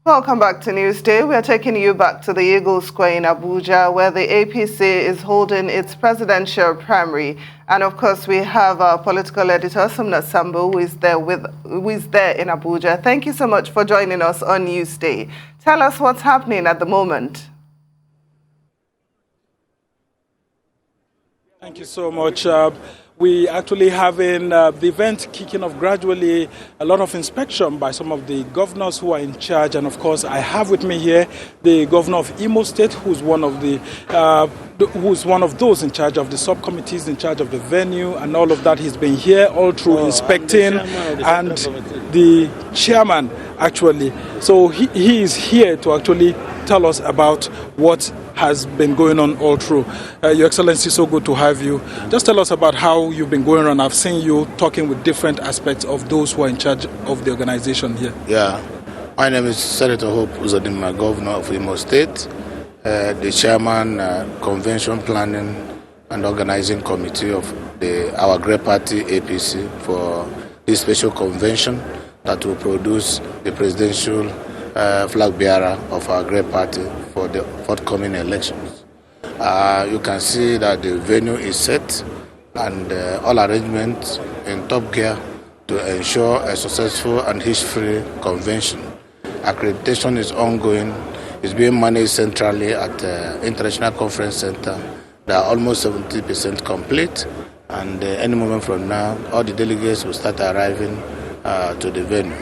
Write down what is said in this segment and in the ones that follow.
Welcome back to Newsday. We are taking you back to the Eagle Square in Abuja, where the APC is holding its presidential primary. And of course, we have our political editor, Sumna Sambo, who is there in Abuja. Thank you so much for joining us on Newsday. Tell us what's happening at the moment. Thank you so much. We actually having the event kicking off gradually, a lot of inspection by some of the governors who are in charge. And of course, I have with me here the governor of Imo State, who's one of those in charge of the subcommittees, in charge of the venue and all of that. He's been here all through inspecting, and the chairman actually. So he is here to actually tell us about what has been going on all through. Your Excellency, so good to have you. Just tell us about how you've been going on. I've seen you talking with different aspects of those who are in charge of the organization here. Yeah, my name is Senator Hope Uzodinma, Governor of Imo State, the Chairman, Convention Planning and Organizing Committee of our great party APC for this special convention that will produce the presidential flag bearer of our great party for the forthcoming elections. You can see that the venue is set and all arrangements in top gear to ensure a successful and hitch-free convention. Accreditation is ongoing. It's being managed centrally at the International Conference Center. They are almost 70% complete, and any moment from now, all the delegates will start arriving to the venue.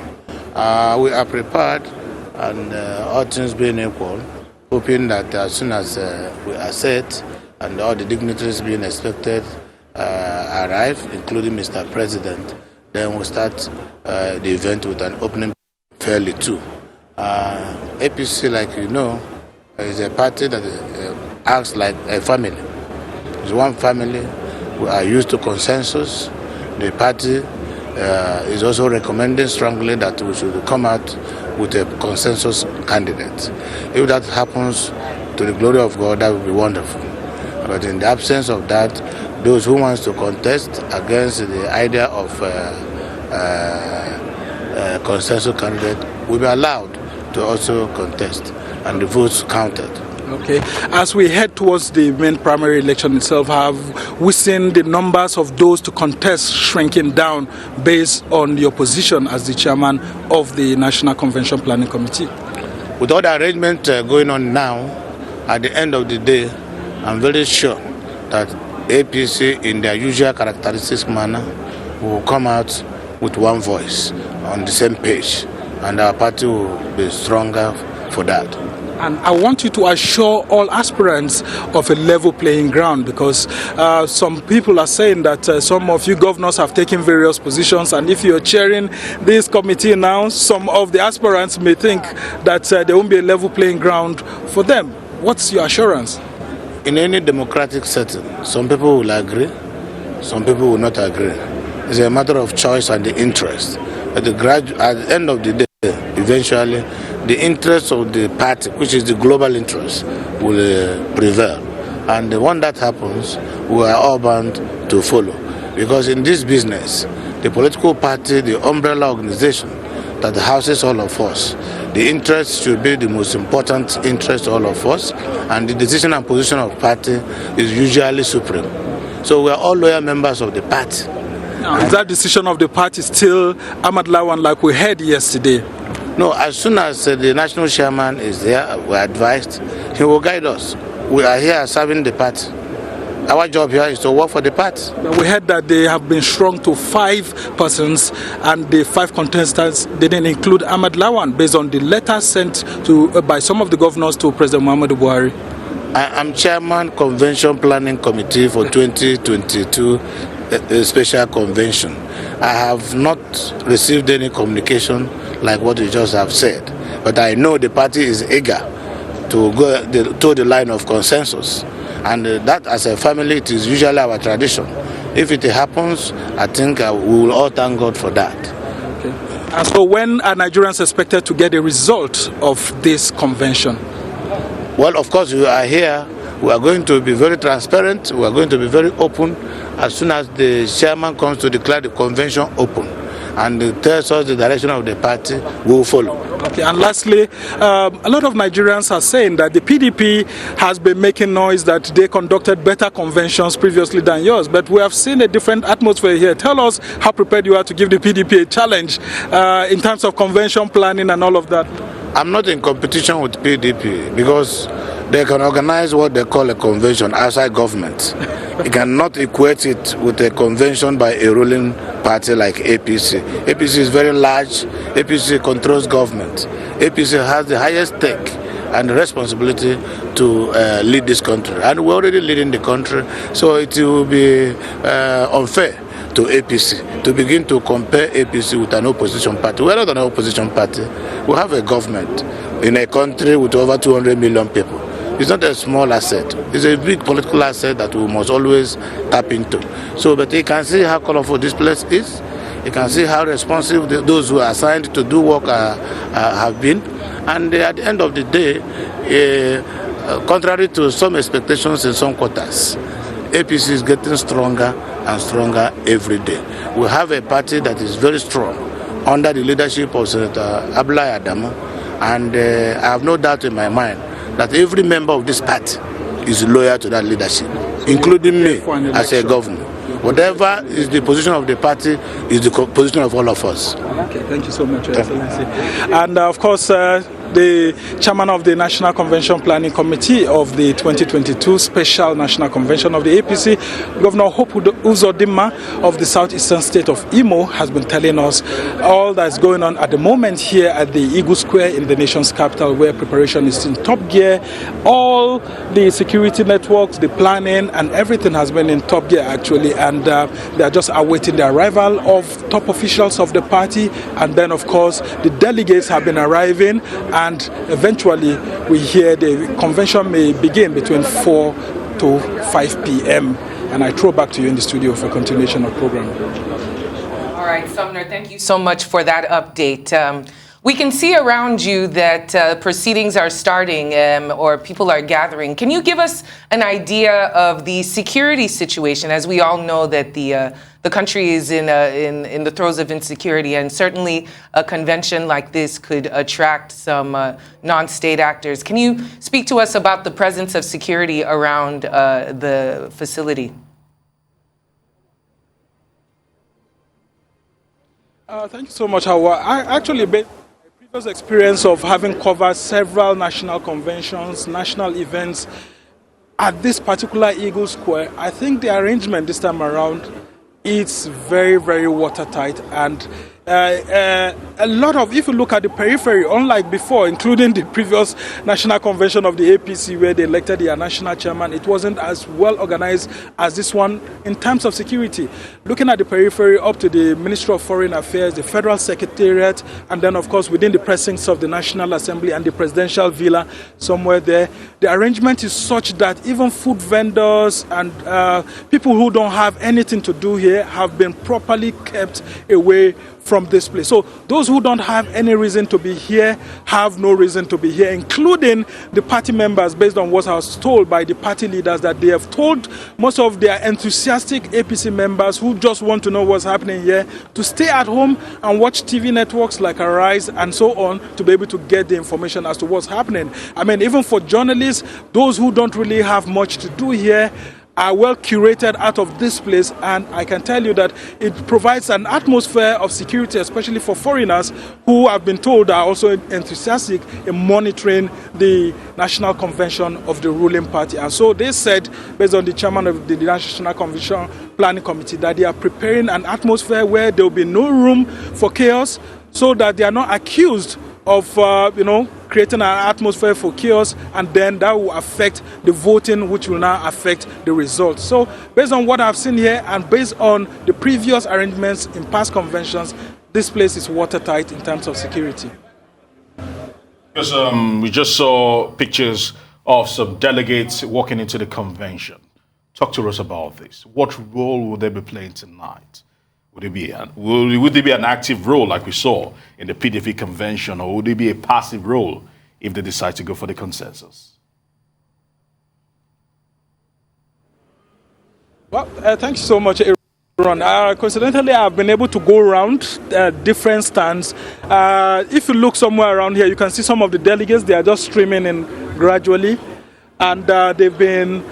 We are prepared, and all things being equal, hoping that as soon as we are set and all the dignitaries being expected arrive, including Mr. President, then we'll start the event with an opening fairly too. APC, like you know, is a party that acts like a family. It's one family. We are used to consensus. The party is also recommending strongly that we should come out with a consensus candidate. If that happens, to the glory of God, that would be wonderful. But in the absence of that, those who want to contest against the idea of consensus candidate will be allowed to also contest, and the votes counted. Okay. As we head towards the main primary election itself, have we seen the numbers of those to contest shrinking down based on your position as the chairman of the National Convention Planning Committee? With all the arrangement going on now, at the end of the day, I'm very sure that APC, in their usual characteristic manner, will come out with one voice on the same page, and our party will be stronger for that. And I want you to assure all aspirants of a level playing ground, because some people are saying that some of you governors have taken various positions, and if you're chairing this committee now, some of the aspirants may think that there won't be a level playing ground for them. What's your assurance? In any democratic setting, some people will agree, some people will not agree. It's a matter of choice and the interest. At the end of the day, eventually, the interest of the party, which is the global interest, will prevail. And when that happens, we are all bound to follow. Because in this business, the political party, the umbrella organization that houses all of us, the interest should be the most important interest of all of us, and the decision and position of party is usually supreme. So we are all loyal members of the party. Now, is that decision of the party still Ahmad Lawan, like we heard yesterday? No, as soon as the national chairman is there, we are advised, he will guide us. We are here serving the party. Our job here is to work for the party. We heard that they have been shrunk to 5 persons, and the 5 contestants didn't include Ahmad Lawan, based on the letter sent by some of the governors to President Muhammadu Buhari. I am Chairman, Convention Planning Committee for 2022 Special Convention. I have not received any communication like what you just have said, but I know the party is eager to go to the line of consensus, and that as a family, it is usually our tradition. If it happens, I think we will all thank God for that. Okay. And so when are Nigerians expected to get a result of this convention? Well, of course, we are here. We are going to be very transparent. We are going to be very open as soon as the chairman comes to declare the convention open. and tells us the direction of the party, we will follow. Okay, and lastly, a lot of Nigerians are saying that the PDP has been making noise that they conducted better conventions previously than yours, but we have seen a different atmosphere here. Tell us how prepared you are to give the PDP a challenge in terms of convention planning and all of that. I'm not in competition with PDP because they can organize what they call a convention outside government. You cannot equate it with a convention by a ruling party like APC. APC is very large. APC controls government. APC has the highest stake and responsibility to lead this country. And we're already leading the country, so it will be unfair to APC to begin to compare APC with an opposition party. We're not an opposition party. We have a government in a country with over 200 million people. It's not a small asset. It's a big political asset that we must always tap into. So, but you can see how colorful this place is. You can see how responsive those who are assigned to do work have been. And at the end of the day, contrary to some expectations in some quarters, APC is getting stronger and stronger every day. We have a party that is very strong under the leadership of Senator Abdullahi Adamu, and I have no doubt in my mind that every member of this party is loyal to that leadership, including me as a governor. Whatever is the position of the party is the position of all of us. Okay, thank you so much, Your Excellency. And of course, the chairman of the National Convention Planning Committee of the 2022 Special National Convention of the APC, Governor Hope Uzodinma of the southeastern state of Imo, has been telling us all that's going on at the moment here at the Eagle Square in the nation's capital, where preparation is in top gear. All the security networks, the planning, and everything has been in top gear actually, and they are just awaiting the arrival of top officials of the party, and then of course the delegates have been arriving, and eventually we hear the convention may begin between 4 to 5 p.m. And I throw back to you in the studio for continuation of program. All right, Sumner, thank you so much for that update. We can see around you that proceedings are starting or people are gathering. Can you give us an idea of the security situation? As we all know that the country is in the throes of insecurity, and certainly a convention like this could attract some non-state actors. Can you speak to us about the presence of security around the facility? Thank you so much, Hawa. I actually previous experience of having covered several national conventions, national events at this particular Eagle Square, I think the arrangement this time around, it's very, very watertight, and a lot of, if you look at the periphery, unlike before, including the previous national convention of the APC where they elected their national chairman, it wasn't as well organized as this one in terms of security. Looking at the periphery up to the Ministry of Foreign Affairs, the Federal Secretariat, and then of course within the precincts of the National Assembly and the Presidential Villa somewhere there, the arrangement is such that even food vendors and people who don't have anything to do here have been properly kept away from this place. So those who don't have any reason to be here have no reason to be here, including the party members, based on what I was told by the party leaders, that they have told most of their enthusiastic APC members who just want to know what's happening here to stay at home and watch TV networks like Arise and so on to be able to get the information as to what's happening. I mean, even for journalists, those who don't really have much to do here are well curated out of this place, and I can tell you that it provides an atmosphere of security, especially for foreigners who have been told are also enthusiastic in monitoring the national convention of the ruling party. And so they said, based on the chairman of the National Convention Planning Committee, that they are preparing an atmosphere where there will be no room for chaos, so that they are not accused of, creating an atmosphere for chaos, and then that will affect the voting, which will now affect the results. So based on what I've seen here and based on the previous arrangements in past conventions, this place is watertight in terms of security. Because we just saw pictures of some delegates walking into the convention. Talk to us about this. What role will they be playing tonight? Would it be an active role like we saw in the PDP convention, or would it be a passive role if they decide to go for the consensus? Well, thank you so much. Coincidentally, I've been able to go around different stands. If you look somewhere around here, you can see some of the delegates. They are just streaming in gradually, and they've been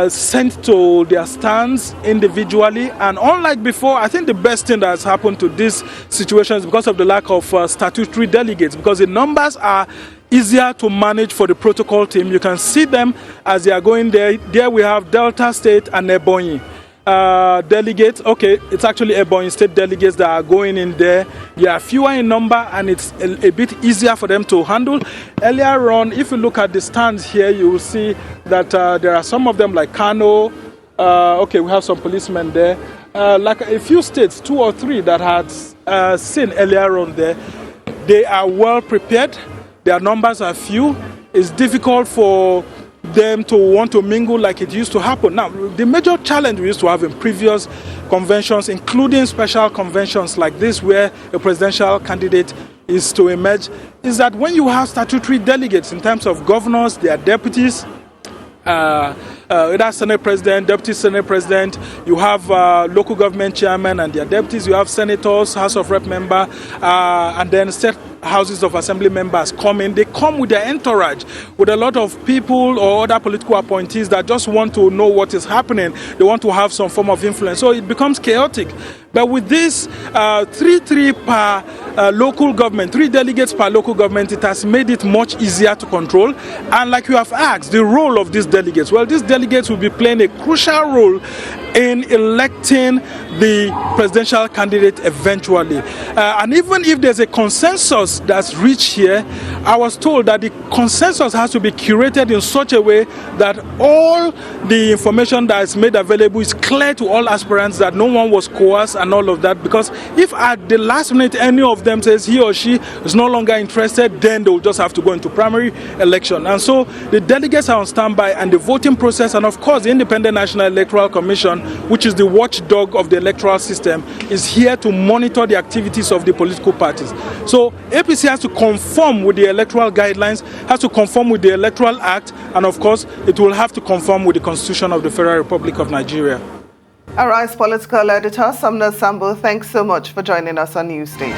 sent to their stands individually. And unlike before, I think the best thing that has happened to this situation is because of the lack of statutory delegates, because the numbers are easier to manage for the protocol team. You can see them as they are going there. There we have Delta State and Ebonyi delegates. Okay, it's actually Ebonyi State delegates that are going in there. They are fewer in number, and it's a bit easier for them to handle. Earlier on, if you look at the stands here, you will see that there are some of them like Kano. Okay, we have some policemen there. Like a few states, 2 or 3 that had seen earlier on there. They are well prepared. Their numbers are few. It's difficult for them to want to mingle like it used to happen. Now, the major challenge we used to have in previous conventions, including special conventions like this, where a presidential candidate is to emerge, is that when you have statutory delegates in terms of governors, their deputies, either Senate President, Deputy Senate President, you have local government chairmen and their deputies, you have senators, House of Rep member, and then state houses of assembly members come in. They come with their entourage, with a lot of people or other political appointees that just want to know what is happening. They want to have some form of influence. So it becomes chaotic. But with this 3 per local government, 3 delegates per local government, it has made it much easier to control. And like you have asked, the role of these delegates. Well, these delegates will be playing a crucial role in electing the presidential candidate eventually. And even if there's a consensus that's reached here, I was told that the consensus has to be curated in such a way that all the information that is made available is clear to all aspirants, that no one was coerced and all of that. Because if at the last minute any of them says he or she is no longer interested, then they will just have to go into primary election. And so the delegates are on standby, and the voting process, and of course the Independent National Electoral Commission, which is the watchdog of the electoral system, is here to monitor the activities of the political parties. So APC has to conform with the electoral guidelines, has to conform with the Electoral Act, and of course it will have to conform with the Constitution of the Federal Republic of Nigeria. All right, political editor Sumner Sambo, thanks so much for joining us on Newsday.